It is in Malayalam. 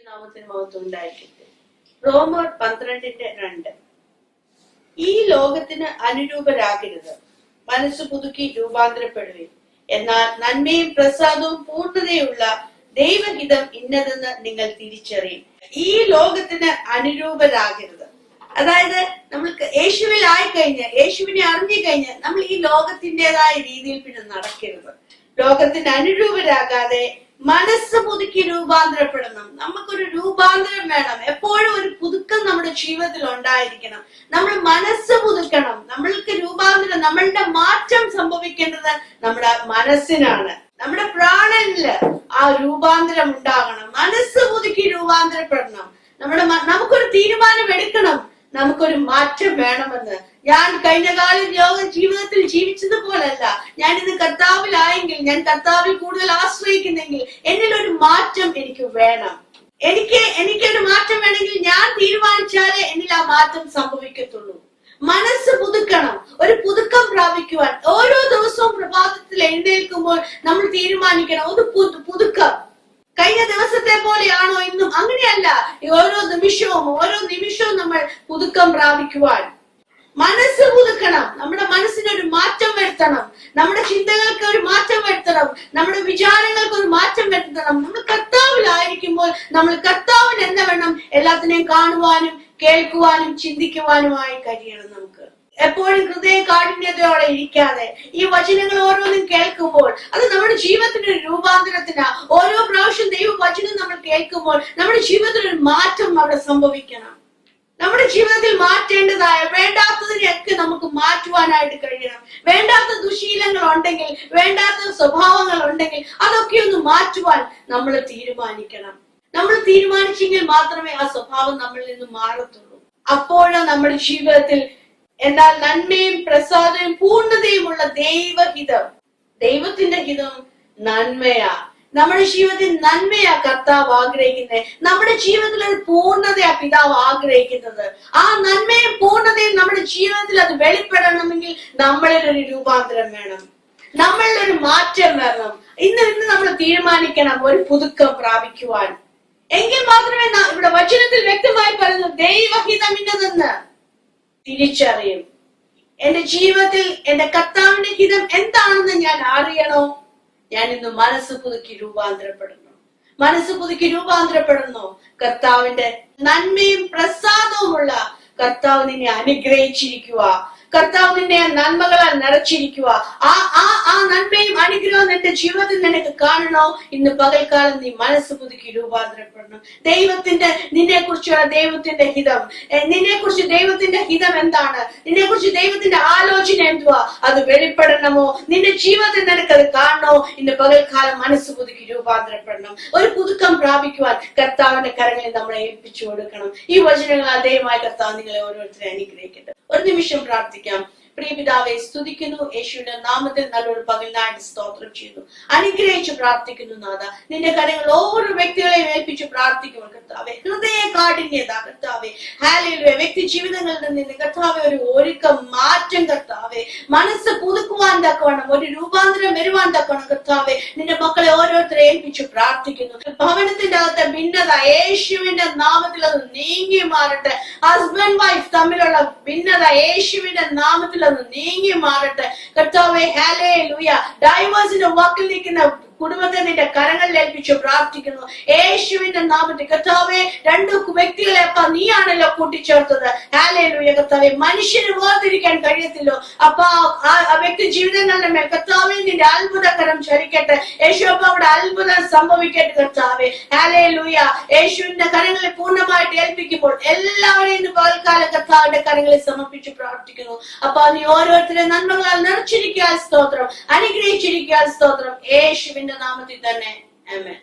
നാമത്തിന് മഹത്വം ഉണ്ടായിരിക്കട്ടെ. റോമർ 12:2. ഈ ലോകത്തിന് അനുരൂപരാകരുത്, മനസ്സ് പുതുക്കി രൂപാന്തരപ്പെടുകയും, എന്നാൽ നന്മയും പ്രസാദവും പൂർണ്ണതയുള്ള ദൈവഹിതം ഇന്നതെന്ന് നിങ്ങൾ തിരിച്ചറിയും. ഈ ലോകത്തിന് അനുരൂപരാകരുത്, അതായത് നമ്മൾക്ക് യേശുവിൽ ആയിക്കഴിഞ്ഞ്, യേശുവിനെ അറിഞ്ഞു കഴിഞ്ഞ് നമ്മൾ ഈ ലോകത്തിൻ്റെതായ രീതിയിൽ പിന്നെ നടക്കരുത്. ലോകത്തിന് അനുരൂപരാകാതെ മനസ്സ് പുതുക്കി രൂപാന്തരപ്പെടണം. നമുക്കൊരു രൂപാന്തരം വേണം. എപ്പോഴും ഒരു പുതുക്കം നമ്മുടെ ജീവിതത്തിൽ ഉണ്ടായിരിക്കണം. നമ്മൾ മനസ്സ് പുതുക്കണം. നമ്മൾക്ക് രൂപാന്തരം, നമ്മളുടെ മാറ്റം സംഭവിക്കേണ്ടത് നമ്മുടെ മനസ്സിനാണ്. നമ്മുടെ പ്രാണനില് ആ രൂപാന്തരം ഉണ്ടാകണം. മനസ്സ് പുതുക്കി രൂപാന്തരപ്പെടണം. നമുക്കൊരു തീരുമാനം എടുക്കണം. നമുക്കൊരു മാറ്റം വേണമെന്ന്. ഞാൻ കഴിഞ്ഞ കാലം ജീവിതത്തിൽ ജീവിച്ചതുപോലല്ല. ഞാൻ ഇന്ന് കർത്താവിലായെങ്കിൽ, ഞാൻ കർത്താവിൽ കൂടുതൽ ആശ്രയിക്കുന്നെങ്കിൽ എന്നിലൊരു മാറ്റം എനിക്ക് വേണം. എനിക്കൊരു മാറ്റം വേണമെങ്കിൽ ഞാൻ തീരുമാനിച്ചാലേ എന്നിൽ ആ മാറ്റം സംഭവിക്കത്തുള്ളൂ. മനസ്സ് പുതുക്കണം. ഒരു പുതുക്കം പ്രാപിക്കുവാൻ ഓരോ ദിവസവും പ്രഭാതത്തിൽ എഴുന്നേൽക്കുമ്പോൾ നമ്മൾ തീരുമാനിക്കണം, ഒരു പുതുക്കം. കഴിഞ്ഞ ദിവസത്തെ പോലെയാണോ ഇന്നും? അങ്ങനെയല്ല. ഓരോ നിമിഷവും നമ്മൾ പുതുക്കം പ്രാപിക്കുവാൻ മനസ്സ് പുതുക്കണം. നമ്മുടെ മനസ്സിനൊരു മാറ്റം വരുത്തണം. നമ്മുടെ ചിന്തകൾക്ക് ഒരു മാറ്റം വരുത്തണം. നമ്മുടെ വിചാരങ്ങൾക്ക് ഒരു മാറ്റം വരുത്തണം. നമ്മൾ കർത്താവിലായിരിക്കുമ്പോൾ നമ്മൾ കർത്താവിന് എന്താ വേണം? എല്ലാത്തിനെയും കാണുവാനും കേൾക്കുവാനും ചിന്തിക്കുവാനുമായി കഴിയണം. നമുക്ക് എപ്പോഴും ഹൃദയ കാഠിന്യതയോടെ ഇരിക്കാതെ ഈ വചനങ്ങൾ ഓരോന്നും കേൾക്കുമ്പോൾ അത് നമ്മുടെ ജീവിതത്തിന്റെ ഒരു രൂപാന്തരത്തിനാ. ഓരോ പ്രാവശ്യം ദൈവവചനം നമ്മൾ കേൾക്കുമ്പോൾ നമ്മുടെ ജീവിതത്തിൽ ഒരു മാറ്റം അവിടെ സംഭവിക്കണം. നമ്മുടെ ജീവിതത്തിൽ മാറ്റേണ്ടതായ വേണ്ടാത്തതിനെയൊക്കെ നമുക്ക് മാറ്റുവാനായിട്ട് കഴിയണം. വേണ്ടാത്ത ദുശീലങ്ങൾ ഉണ്ടെങ്കിൽ, വേണ്ടാത്ത സ്വഭാവങ്ങൾ ഉണ്ടെങ്കിൽ അതൊക്കെ ഒന്ന് മാറ്റുവാൻ നമ്മൾ തീരുമാനിക്കണം. നമ്മൾ തീരുമാനിച്ചെങ്കിൽ മാത്രമേ ആ സ്വഭാവം നമ്മളിൽ നിന്ന് മാറത്തുള്ളൂ. അപ്പോഴാണ് നമ്മുടെ ജീവിതത്തിൽ എന്നാൽ നന്മയും പ്രസാദവും പൂർണ്ണതയുമുള്ള ദൈവഹിതം. ദൈവത്തിന്റെ ഹിതം നന്മയാ. നമ്മുടെ ജീവിതത്തിൽ നന്മയാ കർത്താവ് ആഗ്രഹിക്കുന്നത്. നമ്മുടെ ജീവിതത്തിൽ ഒരു പൂർണ്ണതയാ പിതാവ് ആഗ്രഹിക്കുന്നത്. ആ നന്മയും പൂർണ്ണതയും നമ്മുടെ ജീവിതത്തിൽ അത് വെളിപ്പെടണമെങ്കിൽ നമ്മളിൽ ഒരു രൂപാന്തരം വേണം. നമ്മളിൽ ഒരു മാറ്റം വരണം. ഇന്ന് നമ്മൾ തീരുമാനിക്കണം ഒരു പുതുക്കം പ്രാപിക്കുവാൻ. എങ്കിൽ മാത്രമേ ഇവിടെ വചനത്തിൽ വ്യക്തമായി പറയുന്നു ദൈവഹിതം ഇന്നതെന്ന് തിരിച്ചറിയും. എന്റെ ജീവിതത്തിൽ എന്റെ കർത്താവിന്റെ ഹിതം എന്താണെന്ന് ഞാൻ അറിയണോ? ഞാൻ ഇന്ന് മനസ്സ് പുതുക്കി രൂപാന്തരപ്പെടുന്നു. കർത്താവിന്റെ നന്മയും പ്രസാദവുമുള്ള കർത്താവ് നിന്നെ അനുഗ്രഹിച്ചിരിക്കുക. കർത്താവ് നിന്നെ നന്മകളാൽ നിറച്ചിരിക്കുക. ആ നന്മയും അനുഗ്രഹവും എന്റെ ജീവിതത്തിൽ നിനക്ക് കാണണോ? ഇന്ന് പകൽക്കാലം നീ മനസ്സ് പുതുക്കി രൂപാന്തരപ്പെടണം. നിന്നെക്കുറിച്ചുള്ള ദൈവത്തിന്റെ ഹിതം, നിന്നെക്കുറിച്ച് ദൈവത്തിന്റെ ഹിതം എന്താണ്? നിന്നെക്കുറിച്ച് ദൈവത്തിന്റെ ആലോചന എന്തുവാ? അത് വെളിപ്പെടണമോ? നിന്റെ ജീവിതത്തിൽ നിനക്കത് കാണണോ? ഇന്ന് പകൽക്കാലം മനസ്സ് പുതുക്കി രൂപാന്തരപ്പെടണം. ഒരു പുതുക്കം പ്രാപിക്കുവാൻ കർത്താവിന്റെ കരങ്ങളിൽ നമ്മളെ ഏൽപ്പിച്ചു കൊടുക്കണം. ഈ വചനങ്ങൾ ദൈവമായ കർത്താവ് നിങ്ങളെ ഓരോരുത്തരെ അനുഗ്രഹിക്കട്ടെ. ഒരു നിമിഷം പ്രാർത്ഥിക്കാം. പ്രിയ പിതാവെ, സ്തുതിക്കുന്നു. യേശുവിന്റെ നാമത്തിൽ നല്ലൊരു പകലിനായിട്ട് സ്തോത്രം ചെയ്യുന്നു. അനുഗ്രഹിച്ചു പ്രാർത്ഥിക്കുന്നു. നാഥ, നിന്റെ കരങ്ങൾ ഓരോ വ്യക്തികളെയും ഏൽപ്പിച്ചു പ്രാർത്ഥിക്കുന്നു. കർത്താവെ, ഹൃദയ കാഠിന്യത കർത്താവെ, ഹല്ലേലൂയ, വ്യക്തി ജീവിതങ്ങളിൽ നിന്ന് കർത്താവെ ഒരു ഒരുക്കം മാറ്റം കർത്താവെ, മനസ്സ് പുതുക്കുവാൻ തക്കവണ്ണം, ഒരു രൂപാന്തരം വരുവാൻ തക്കവണ്ണം കർത്താവെ നിന്റെ മക്കളെ ഓരോരുത്തരെ ഏൽപ്പിച്ചു പ്രാർത്ഥിക്കുന്നു. ഭവനത്തിന്റെ അകത്തെ ഭിന്നത യേശുവിന്റെ നാമത്തിൽ അത് നീങ്ങി മാറട്ടെ. ഹസ്ബൻഡ് വൈഫ് തമ്മിലുള്ള ഭിന്നത യേശുവിന്റെ നാമത്തിൽ അത് നീങ്ങി മാറട്ടെ. കർത്താവേ, ഹല്ലേലൂയ, ഡൈവേഴ്സിന്റെ വാക്കിൽ നിൽക്കുന്ന കുടുംബത്തെ നിന്റെ കരങ്ങളിൽ ഏൽപ്പിച്ചു പ്രാർത്ഥിക്കുന്നു. യേശുവിന്റെ നാമത്തിൽ കർത്താവേ, രണ്ടു വ്യക്തികളെ അപ്പ നീയാണല്ലോ കൂട്ടിച്ചേർത്തത്. ഹല്ലേലൂയ കർത്താവേ, മനുഷ്യന് വേർതിരിക്കാൻ കഴിയത്തില്ലോ അപ്പ ആ വ്യക്തി ജീവിതങ്ങളുടെ മേൽ കർത്താവേ നിന്റെ അത്ഭുതകരം ചരിക്കട്ടെ. യേശു അപ്പ അവിടെ അത്ഭുതം സംഭവിക്കട്ടെ കർത്താവേ. ഹല്ലേലൂയ, യേശുവിന്റെ കരങ്ങളിൽ പൂർണ്ണമായിട്ട് ഏൽപ്പിക്കുമ്പോൾ എല്ലാവരെയും പകൽക്കാലം കർത്താവിന്റെ കരങ്ങളിൽ സമർപ്പിച്ചു പ്രാർത്ഥിക്കുന്നു. അപ്പൊ നീ ഓരോരുത്തരെ നന്മകളാൽ നിറച്ചിരിക്കാൻ സ്തോത്രം, അനുഗ്രഹിച്ചിരിക്കാൻ സ്തോത്രം. യേശുവിന്റെ നാമത്തിൽ തന്നെ ആമേൻ.